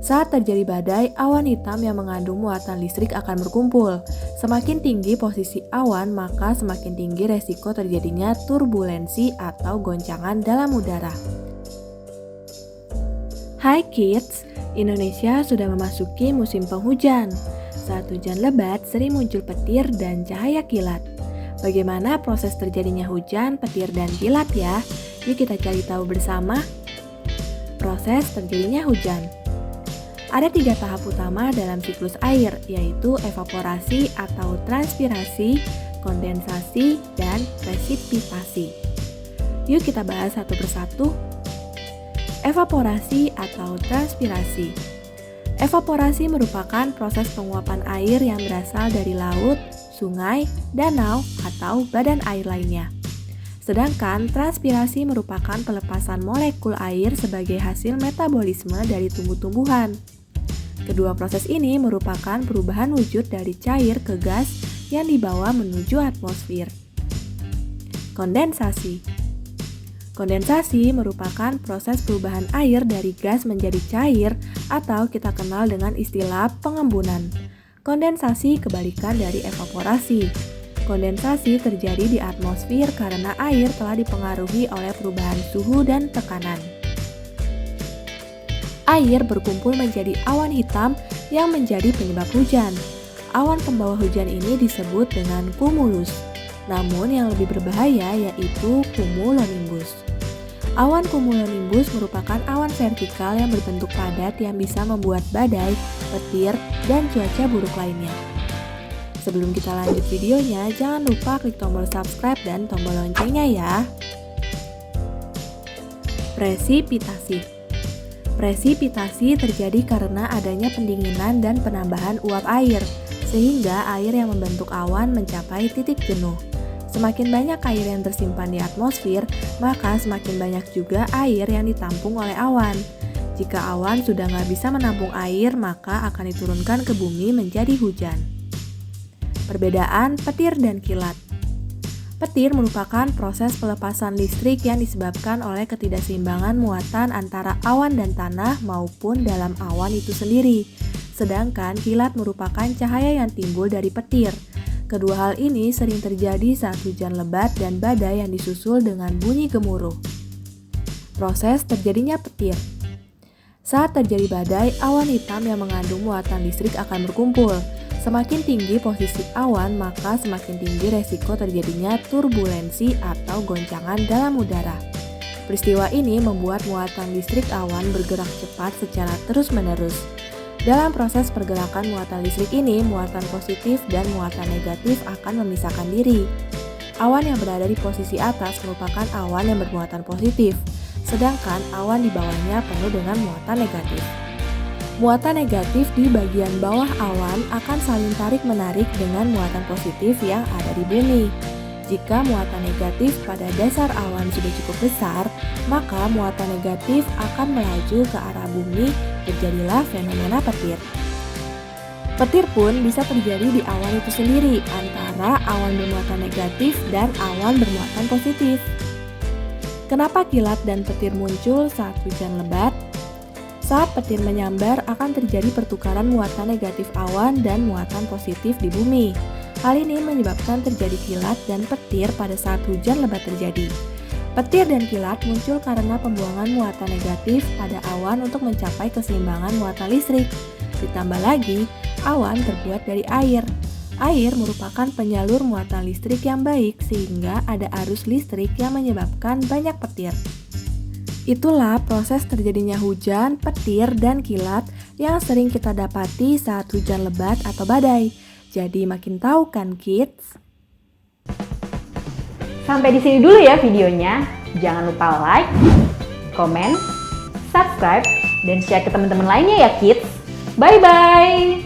Saat terjadi badai, awan hitam yang mengandung muatan listrik akan berkumpul. Semakin tinggi posisi awan, maka semakin tinggi resiko terjadinya turbulensi atau goncangan dalam udara. Hai kids, Indonesia sudah memasuki musim penghujan. Saat hujan lebat, sering muncul petir dan cahaya kilat. Bagaimana proses terjadinya hujan, petir, dan kilat ya? Yuk kita cari tahu bersama. Proses terjadinya hujan. Ada 3 tahap utama dalam siklus air, yaitu evaporasi atau transpirasi, kondensasi, dan presipitasi. Yuk kita bahas satu persatu. Evaporasi atau transpirasi. Evaporasi merupakan proses penguapan air yang berasal dari laut, sungai, danau, atau badan air lainnya. Sedangkan transpirasi merupakan pelepasan molekul air sebagai hasil metabolisme dari tumbuh-tumbuhan. Kedua proses ini merupakan perubahan wujud dari cair ke gas yang dibawa menuju atmosfer. Kondensasi. Kondensasi merupakan proses perubahan air dari gas menjadi cair atau kita kenal dengan istilah pengembunan. Kondensasi kebalikan dari evaporasi. Kondensasi terjadi di atmosfer karena air telah dipengaruhi oleh perubahan suhu dan tekanan. Air berkumpul menjadi awan hitam yang menjadi penyebab hujan. Awan pembawa hujan ini disebut dengan cumulus. Namun yang lebih berbahaya yaitu cumulonimbus. Awan cumulonimbus merupakan awan vertikal yang berbentuk padat yang bisa membuat badai, petir, dan cuaca buruk lainnya. Sebelum kita lanjut videonya, jangan lupa klik tombol subscribe dan tombol loncengnya ya. Presipitasi. Presipitasi terjadi karena adanya pendinginan dan penambahan uap air, sehingga air yang membentuk awan mencapai titik jenuh. Semakin banyak air yang tersimpan di atmosfer, maka semakin banyak juga air yang ditampung oleh awan. Jika awan sudah nggak bisa menampung air, maka akan diturunkan ke bumi menjadi hujan. Perbedaan petir dan kilat. Petir merupakan proses pelepasan listrik yang disebabkan oleh ketidakseimbangan muatan antara awan dan tanah maupun dalam awan itu sendiri. Sedangkan kilat merupakan cahaya yang timbul dari petir. Kedua hal ini sering terjadi saat hujan lebat dan badai yang disusul dengan bunyi gemuruh. Proses terjadinya petir. Saat terjadi badai, awan hitam yang mengandung muatan listrik akan berkumpul. Semakin tinggi posisi awan, maka semakin tinggi resiko terjadinya turbulensi atau goncangan dalam udara. Peristiwa ini membuat muatan listrik awan bergerak cepat secara terus-menerus. Dalam proses pergerakan muatan listrik ini, muatan positif dan muatan negatif akan memisahkan diri. Awan yang berada di posisi atas merupakan awan yang bermuatan positif, sedangkan awan di bawahnya penuh dengan muatan negatif. Muatan negatif di bagian bawah awan akan saling tarik-menarik dengan muatan positif yang ada di bumi. Jika muatan negatif pada dasar awan sudah cukup besar, maka muatan negatif akan melaju ke arah bumi, terjadilah fenomena petir. Petir pun bisa terjadi di awan itu sendiri, antara awan bermuatan negatif dan awan bermuatan positif. Kenapa kilat dan petir muncul saat hujan lebat? Saat petir menyambar akan terjadi pertukaran muatan negatif awan dan muatan positif di bumi. Hal ini menyebabkan terjadi kilat dan petir pada saat hujan lebat terjadi. Petir dan kilat muncul karena pembuangan muatan negatif pada awan untuk mencapai keseimbangan muatan listrik. Ditambah lagi, awan terbuat dari air. Air merupakan penyalur muatan listrik yang baik sehingga ada arus listrik yang menyebabkan banyak petir. Itulah proses terjadinya hujan, petir, dan kilat yang sering kita dapati saat hujan lebat atau badai. Jadi makin tahu kan kids? Sampai di sini dulu ya videonya. Jangan lupa like, comment, subscribe, dan share ke teman-teman lainnya ya kids. Bye-bye!